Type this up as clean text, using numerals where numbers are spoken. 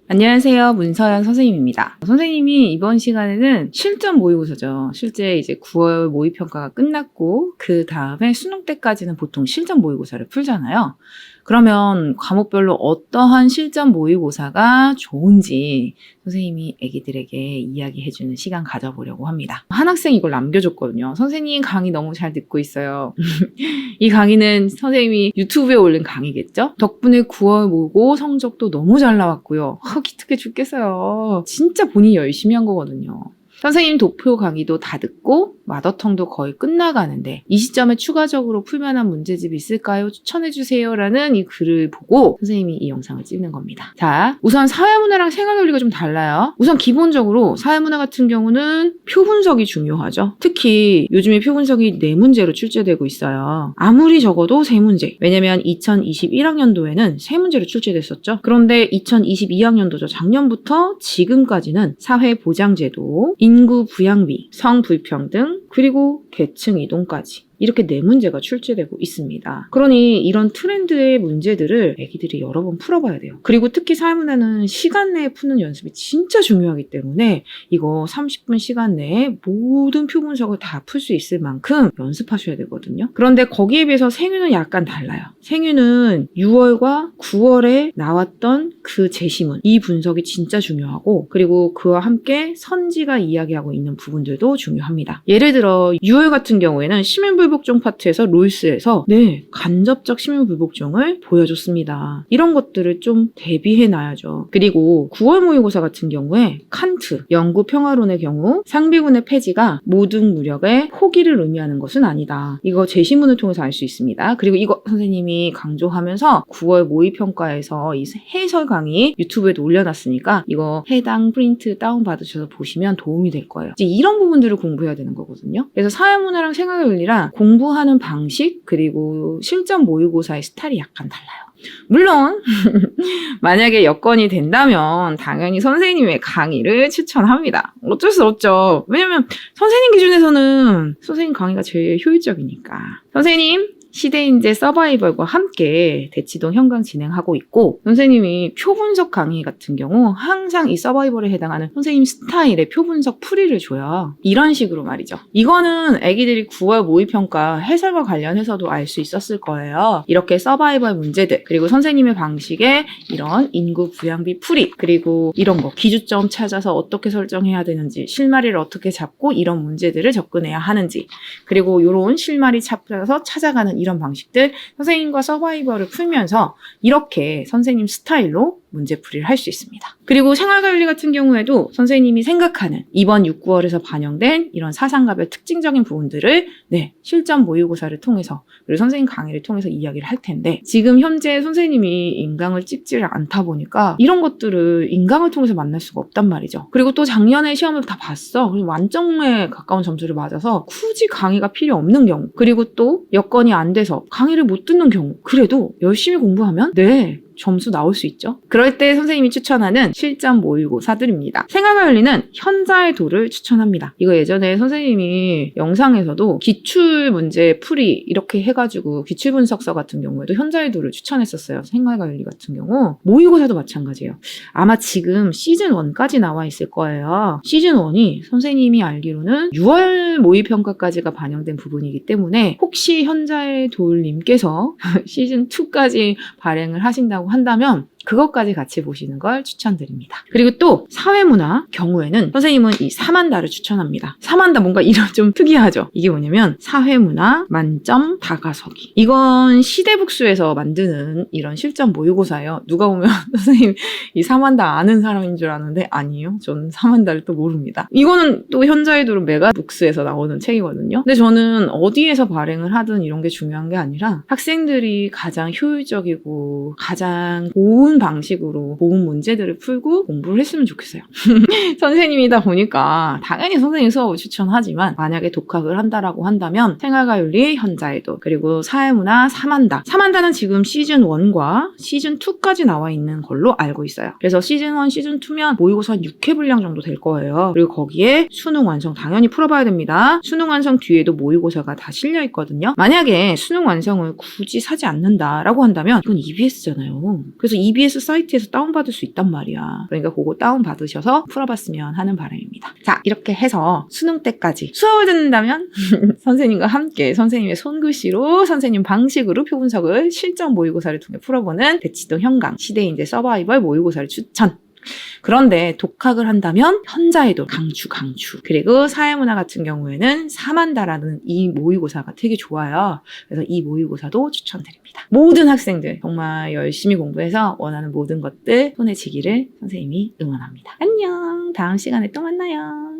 안녕하세요. 문서연 선생님입니다. 선생님이 이번 시간에는 실전 모의고사죠. 실제 이제 9월 모의평가가 끝났고 그 다음에 수능 때까지는 보통 실전 모의고사를 풀잖아요. 그러면 과목별로 어떠한 실전 모의고사가 좋은지 선생님이 애기들에게 이야기해주는 시간 가져보려고 합니다. 한 학생이 이걸 남겨줬거든요. 선생님 강의 너무 잘 듣고 있어요. 이 강의는 선생님이 유튜브에 올린 강의겠죠? 덕분에 9월 모고 성적도 너무 잘 나왔고요. 기특해 죽겠어요. 진짜 본인이 열심히 한 거거든요. 선생님 도표 강의도 다 듣고 마더텅도 거의 끝나가는데 이 시점에 추가적으로 풀만한 문제집이 있을까요? 추천해주세요 라는 이 글을 보고 선생님이 이 영상을 찍는 겁니다. 자, 우선 사회문화랑 생활논리가 좀 달라요. 우선 기본적으로 사회문화 같은 경우는 표분석이 중요하죠. 특히 요즘에 표분석이 4문제로 출제되고 있어요. 아무리 적어도 3문제. 왜냐면 2021학년도에는 3문제로 출제됐었죠. 그런데 2022학년도죠. 작년부터 지금까지는 사회보장제도, 인구 부양비, 성불평등, 그리고 계층 이동까지 이렇게 4문제가 출제되고 있습니다. 그러니 이런 트렌드의 문제들을 애기들이 여러 번 풀어봐야 돼요. 그리고 특히 사회문화는 시간 내에 푸는 연습이 진짜 중요하기 때문에 이거 30분 시간 내에 모든 표분석을 다 풀 수 있을 만큼 연습하셔야 되거든요. 그런데 거기에 비해서 생유는 약간 달라요. 생유는 6월과 9월에 나왔던 그 제시문, 이 분석이 진짜 중요하고 그리고 그와 함께 선지가 이야기하고 있는 부분들도 중요합니다. 예를 들어 6월 같은 경우에는 시민불복종 파트에서 롤스에서 간접적 시민불복종을 보여줬습니다. 이런 것들을 좀 대비해놔야죠. 그리고 9월 모의고사 같은 경우에 칸트, 영구평화론의 경우 상비군의 폐지가 모든 무력의 포기를 의미하는 것은 아니다. 이거 제시문을 통해서 알 수 있습니다. 그리고 이거 선생님이 강조하면서 9월 모의평가에서 이 해설 강의 유튜브에도 올려놨으니까 이거 해당 프린트 다운받으셔서 보시면 도움이 될 거예요. 이제 이런 부분들을 공부해야 되는 거거든요. 그래서 사회문화랑 생활논리랑 공부하는 방식 그리고 실전 모의고사의 스타일이 약간 달라요. 물론 만약에 여건이 된다면 당연히 선생님의 강의를 추천합니다. 어쩔 수 없죠. 왜냐면 선생님 기준에서는 선생님 강의가 제일 효율적이니까. 선생님 시대인재 서바이벌과 함께 대치동 현강 진행하고 있고 선생님이 표분석 강의 같은 경우 항상 이 서바이벌에 해당하는 선생님 스타일의 표분석 풀이를 줘요. 이런 식으로 말이죠. 이거는 애기들이 9월 모의평가 해설과 관련해서도 알 수 있었을 거예요. 이렇게 서바이벌 문제들 그리고 선생님의 방식의 이런 인구 부양비 풀이 그리고 이런 거 기주점 찾아서 어떻게 설정해야 되는지 실마리를 어떻게 잡고 이런 문제들을 접근해야 하는지 그리고 이런 실마리 찾아서 찾아가는 이런 방식들 선생님과 서바이벌을 풀면서 이렇게 선생님 스타일로 문제풀이를 할 수 있습니다. 그리고 생활관리 같은 경우에도 선생님이 생각하는 이번 6, 9월에서 반영된 이런 사상가별 특징적인 부분들을 실전 모의고사를 통해서 그리고 선생님 강의를 통해서 이야기를 할 텐데 지금 현재 선생님이 인강을 찍지를 않다 보니까 이런 것들을 인강을 통해서 만날 수가 없단 말이죠. 그리고 또 작년에 시험을 다 봤어. 그리고 만점에 가까운 점수를 맞아서 굳이 강의가 필요 없는 경우 그리고 또 여건이 안 돼서 강의를 못 듣는 경우 그래도 열심히 공부하면 점수 나올 수 있죠. 그럴 때 선생님이 추천하는 실전 모의고사들입니다. 생활관리는 현자의 도를 추천합니다. 이거 예전에 선생님이 영상에서도 기출문제 풀이 이렇게 해가지고 기출분석서 같은 경우에도 현자의 도를 추천했었어요. 생활관리 같은 경우. 모의고사도 마찬가지예요. 아마 지금 시즌1까지 나와 있을 거예요. 시즌1이 선생님이 알기로는 6월 모의평가까지가 반영된 부분이기 때문에 혹시 현자의 돌님께서 시즌2까지 발행을 하신다고 한다면 그것까지 같이 보시는 걸 추천드립니다. 그리고 또 사회문화 경우에는 선생님은 이 사만다를 추천합니다. 사만다 뭔가 이름 좀 특이하죠? 이게 뭐냐면 사회문화 만점 다가서기. 이건 시대북수에서 만드는 이런 실전 모의고사예요. 누가 보면 선생님 이 사만다 아는 사람인 줄 아는데 아니에요. 저는 사만다를 또 모릅니다. 이거는 또 현자의도로 메가북스에서 나오는 책이거든요. 근데 저는 어디에서 발행을 하든 이런 게 중요한 게 아니라 학생들이 가장 효율적이고 가장 좋은 방식으로 모은 문제들을 풀고 공부를 했으면 좋겠어요. 선생님이다 보니까 당연히 선생님 수업을 추천하지만 만약에 독학을 한다라고 한다면 생활과윤리, 현자의도 그리고 사회문화, 사만다는 지금 시즌1과 시즌2까지 나와 있는 걸로 알고 있어요. 그래서 시즌1, 시즌2면 모의고사 한 6회 분량 정도 될 거예요. 그리고 거기에 수능 완성 당연히 풀어봐야 됩니다. 수능 완성 뒤에도 모의고사가 다 실려 있거든요. 만약에 수능 완성을 굳이 사지 않는다라고 한다면 이건 EBS잖아요. 그래서 EBS EBS 사이트에서 다운받을 수 있단 말이야. 그러니까 그거 다운받으셔서 풀어봤으면 하는 바람입니다. 자, 이렇게 해서 수능 때까지 수업을 듣는다면 선생님과 함께 선생님의 손글씨로 선생님 방식으로 표 분석을 실전 모의고사를 통해 풀어보는 대치동 현강 시대인재 서바이벌 모의고사를 추천. 그런데 독학을 한다면 현자에도 강추. 그리고 사회문화 같은 경우에는 사만다라는 이 모의고사가 되게 좋아요. 그래서 이 모의고사도 추천드립니다. 모든 학생들 정말 열심히 공부해서 원하는 모든 것들 손에 쥐기를 선생님이 응원합니다. 안녕. 다음 시간에 또 만나요.